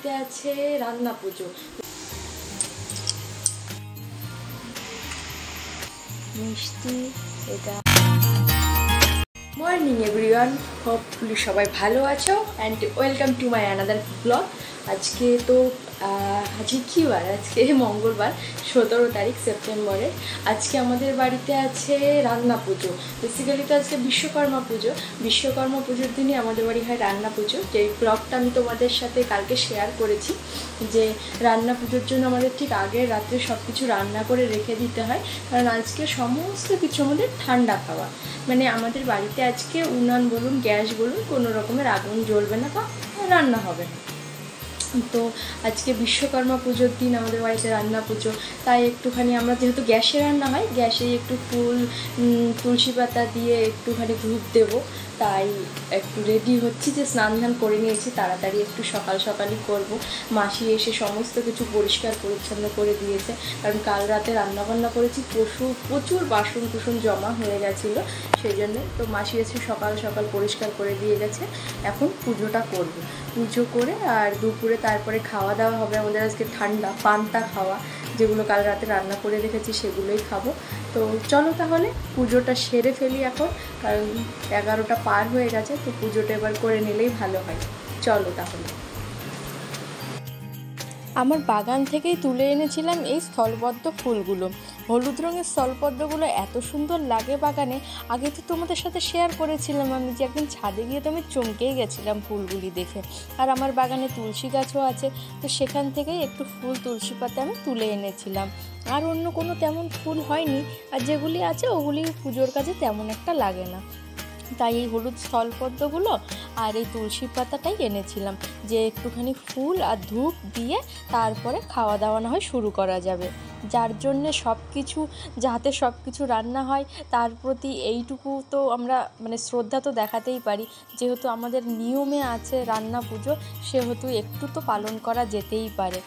বাড়িতে আছে রান্না পুজো। মিষ্টি এটা। মর্নিং এভরিওয়ান, হোপফুলি সবাই ভালো আছো and welcome to my another blog. আজকে তো আজকে কী বার? আজকে মঙ্গলবার 17 তারিখ সেপ্টেম্বরের। আজকে আমাদের বাড়িতে আছে রান্না পুজো। বেসিক্যালি তো আজকে বিশ্বকর্মা পুজো। বিশ্বকর্মা পুজোর দিনই আমাদের বাড়ি হয় রান্না পুজো। যেই ব্লগটা আমি তোমাদের সাথে কালকে শেয়ার করেছি, যে রান্না পুজোর জন্য আমাদের ঠিক আগের রাত্রে সব কিছু রান্না করে রেখে দিতে হয়, কারণ আজকে সমস্ত কিছু আমাদের ঠান্ডা খাওয়া। মানে আমাদের বাড়িতে আজকে উনান বলুন, গ্যাস বলুন, কোনো রকমের আগুন জ্বলবে না বা রান্না হবে না। তো আজকে বিশ্বকর্মা পুজোর দিন আমাদের বাড়িতে রান্না পুজো, তাই একটুখানি আমরা, যেহেতু গ্যাসে রান্না হয়, গ্যাসে একটু ফুল তুলসী পাতা দিয়ে একটুখানি ধূপ দেবো, তাই একটু রেডি হচ্ছি, যে স্নান ধান করে নিয়েছি, তাড়াতাড়ি একটু সকাল সকালই করব। মাসি এসে সমস্ত কিছু পরিষ্কার পরিচ্ছন্ন করে দিয়েছে, কারণ কাল রাতে রান্নাবান্না করেছি, প্রচুর বাসন কুসন জমা হয়ে গেছিলো, সেই জন্যে তো মাসি এসে সকাল সকাল পরিষ্কার করে দিয়ে গেছে। এখন পুজোটা করব, পুজো করে আর দুপুরে তারপরে খাওয়া দাওয়া হবে। আমাদের আজকে ঠান্ডা পান্তা খাওয়া, যেগুলো কাল রাতে রান্না করে রেখেছি সেগুলোই খাবো। তো চলো তাহলে পুজোটা সেরে ফেলি এখন, কারণ 11টা পার হয়ে গেছে, তো পুজোটা এবার করে নিলেই ভালো হয়। চলো তাহলে। আমার বাগান থেকেই তুলে এনেছিলাম এই স্থলপদ্ম ফুলগুলো। হলুদ রঙের স্থলপদ্মগুলো এত সুন্দর লাগে বাগানে। আগে তো তোমাদের সাথে শেয়ার করেছিলাম আমি, যে একদিন ছাদে গিয়ে তো আমি চমকেই গেছিলাম ফুলগুলি দেখে। আর আমার বাগানে তুলসী গাছও আছে, তো সেখান থেকেই একটু ফুল তুলসী পাতা আমি তুলে এনেছিলাম। আর অন্য কোনো তেমন ফুল হয়নি, আর যেগুলি আছে ওগুলি পুজোর কাজে তেমন একটা লাগে না, তাই এই হলুদ স্থলপদ্মগুলো আর এই তুলসী পাতাটাই এনেছিলাম, যে একটুখানি ফুল আর ধূপ দিয়ে তারপরে খাওয়া দাওয়া না হয় শুরু করা যাবে। যার জন্যে সব কিছু, যাতে সব কিছু রান্না হয়, তার প্রতি এইটুকু তো আমরা মানে শ্রদ্ধা তো দেখাতেই পারি। যেহেতু আমাদের নিয়মে আছে রান্না পুজো, সেহেতু একটু তো পালন করা যেতেই পারে।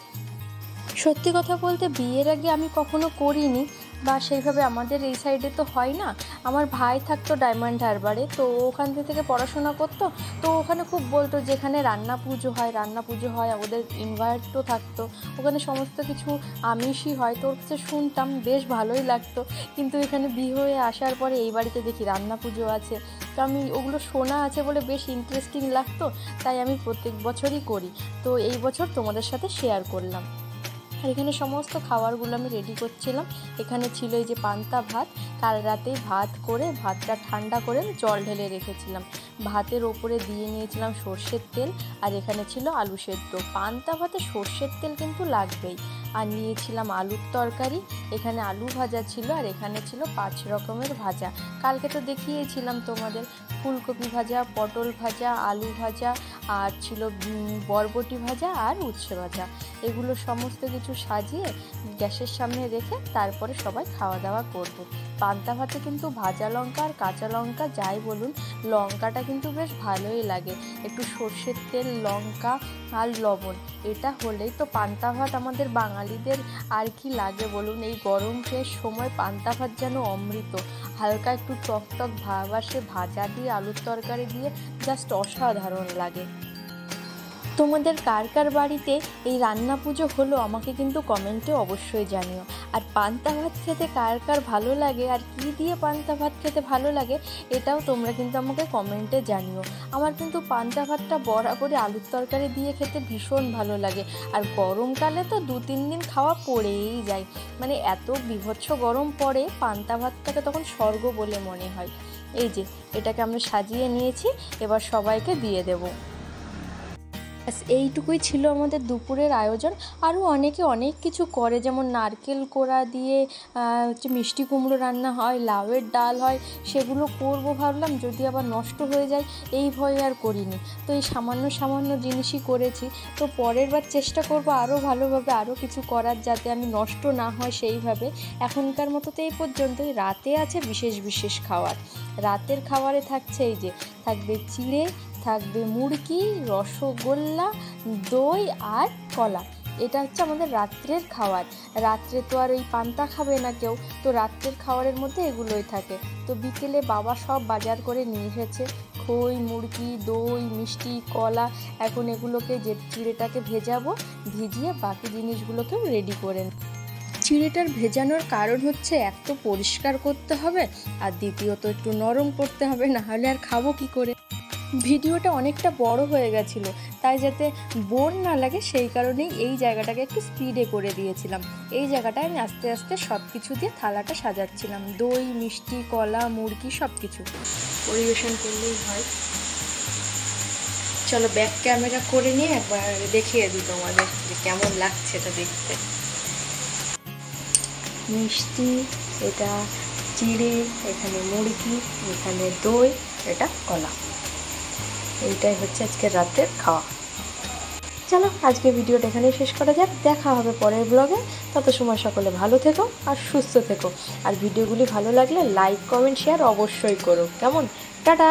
সত্যি কথা বলতে বিয়ের আগে আমি কখনো করিনি, বা সেইভাবে আমাদের এই সাইডে তো হয় না। আমার ভাই থাকতো ডায়মন্ড হারবারে, তো ওখান থেকে পড়াশোনা করতো, তো ওখানে খুব বলতো যেখানে রান্না পুজো হয়, ওদের ইনভাইটও থাকতো, ওখানে সমস্ত কিছু আমিষই হয়, তো ওর কাছে শুনতাম, বেশ ভালোই লাগতো। কিন্তু এখানে বিয়ে হয়ে আসার পরে এই বাড়িতে দেখি রান্না পুজো আছে, তো আমি ওগুলো শোনা আছে বলে বেশ ইন্টারেস্টিং লাগতো, তাই আমি প্রত্যেক বছরই করি। তো এই বছর তোমাদের সাথে শেয়ার করলাম। আর এখানে সমস্ত খাবারগুলো আমি রেডি করছিলাম। এখানে ছিল এই যে পান্তা ভাত, কাল রাতেই ভাত করে ভাতটা ঠান্ডা করে জল ঢেলে রেখেছিলাম। ভাতের ওপরে দিয়ে নিয়েছিলাম সর্ষের তেল, আর এখানে ছিল আলু সেদ্ধ। পান্তা ভাতে সর্ষের তেল কিন্তু লাগবেই। আর নিয়েছিলাম আলুর তরকারি, এখানে আলু ভাজা ছিল, আর এখানে ছিল 5 রকমের ভাজা। কালকে তো দেখিয়েছিলাম তোমাদের, ফুলকপি ভাজা, পটল ভাজা, আলু ভাজা, আর ছিল বরবটি ভাজা আর উচ্ছে ভাজা। এগুলো সমস্ত কিছু সাজিয়ে গ্যাসের সামনে রেখে তারপরে সবাই খাওয়া দাওয়া করব। পান্তা ভাতে কিন্তু ভাজা লঙ্কা আর কাঁচা লঙ্কা যাই বলুন, লঙ্কাটা কিন্তু বেশ ভালোই লাগে। একটু সর্ষের তেল, লঙ্কা আর লবণ, এটা হলেই তো পান্তা ভাত আমাদের বাঙালিদের আর কি লাগে বলুন। এই গরমের সময় পান্তা ভাত যেন অমৃত। হালকা একটু টক টক ভাব আসে, ভাজা দিয়ে আলুর তরকারি দিয়ে জাস্ট অসাধারণ লাগে। তোমাদের কার কার বাড়িতে এই রান্না পুজো হলো আমাকে কিন্তু কমেন্টে অবশ্যই জানিও। আর পান্তা ভাত খেতে কার কার ভালো লাগে, আর কী দিয়ে পান্তা ভাত খেতে ভালো লাগে, এটাও তোমরা কিন্তু আমাকে কমেন্টে জানিও। আমার কিন্তু পান্তা ভাতটা বরাবরই আলুর তরকারি দিয়ে খেতে ভীষণ ভালো লাগে। আর গরমকালে তো 2-3 দিন খাওয়া পড়েই যায়, মানে এত বীভৎস গরম পড়ে, পান্তা ভাতটাকে তখন স্বর্গ বলে মনে হয়। এই যে এটাকে আমরা সাজিয়ে নিয়েছি, এবার সবাইকে দিয়ে দেবো। এইটুকুই ছিল আমাদের দুপুরের আয়োজন। আরও অনেকে অনেক কিছু করে, যেমন নারকেল কোড়া দিয়ে মিষ্টি কুমড়ো রান্না হয়, লাউয়ের ডাল হয়, সেগুলো করব ভাবলাম, যদি আবার নষ্ট হয়ে যায় এই ভয়ে আর করিনি। তো এই সামান্য সামান্য জিনিসই করেছি। তো পরের বার চেষ্টা করব আরও ভালোভাবে আরও কিছু করার, যাতে আমি নষ্ট না হয় সেইভাবে। এখনকার মতো তো এই পর্যন্তই। রাতে আছে বিশেষ বিশেষ খাবার। রাতের খাবারে থাকছে এই যে, থাকবে চিড়ে, থাকবে মুড়কি, রসগোল্লা, দই আর কলা। এটা হচ্ছে আমাদের রাত্রের খাবার। রাত্রে তো আর ওই পান্তা খাবে না কেউ, তো রাত্রের খাবারের মধ্যে এগুলোই থাকে। তো বিকেলে বাবা সব বাজার করে নিয়ে এসেছে, খই, মুরগি, দই, মিষ্টি, কলা। এখন এগুলোকে যে চিড়েটাকে ভেজাবো, ভিজিয়ে বাকি জিনিসগুলোকেও রেডি করে। চিড়েটার ভেজানোর কারণ হচ্ছে এক তো পরিষ্কার করতে হবে, আর দ্বিতীয়ত একটু নরম করতে হবে, না হলে আর খাবো কি করে। ভিডিওটা অনেকটা বড় হয়ে গেছিলো, তাই যাতে বোর না লাগে সেই কারণেই এই জায়গাটাকে একটু স্পিডে করে দিয়েছিলাম। এই জায়গাটায় আমি আস্তে আস্তে সব কিছু দিয়ে থালাটা সাজাচ্ছিলাম, দই, মিষ্টি, কলা, মুরগি সব কিছু পরিবেশন করলেই হয়। চলো ব্যাক ক্যামেরা করে নিয়ে একবার দেখিয়ে দিই তোমাদের যে কেমন লাগছে এটা দেখতে। মিষ্টি, এটা চিড়ে, এখানে মুরগি, এখানে দই, এটা কলা। এইটাই হচ্ছে আজকে রাতের খাওয়া। চলো আজকে ভিডিওটা এখানেই শেষ করা যাক, দেখা হবে পরের ব্লগে। তত সময় সকলে ভালো থেকো আর সুস্থ থেকো। আর ভিডিওগুলি ভালো লাগলে লাইক, কমেন্ট, শেয়ার অবশ্যই করো। কেমন? টাটা।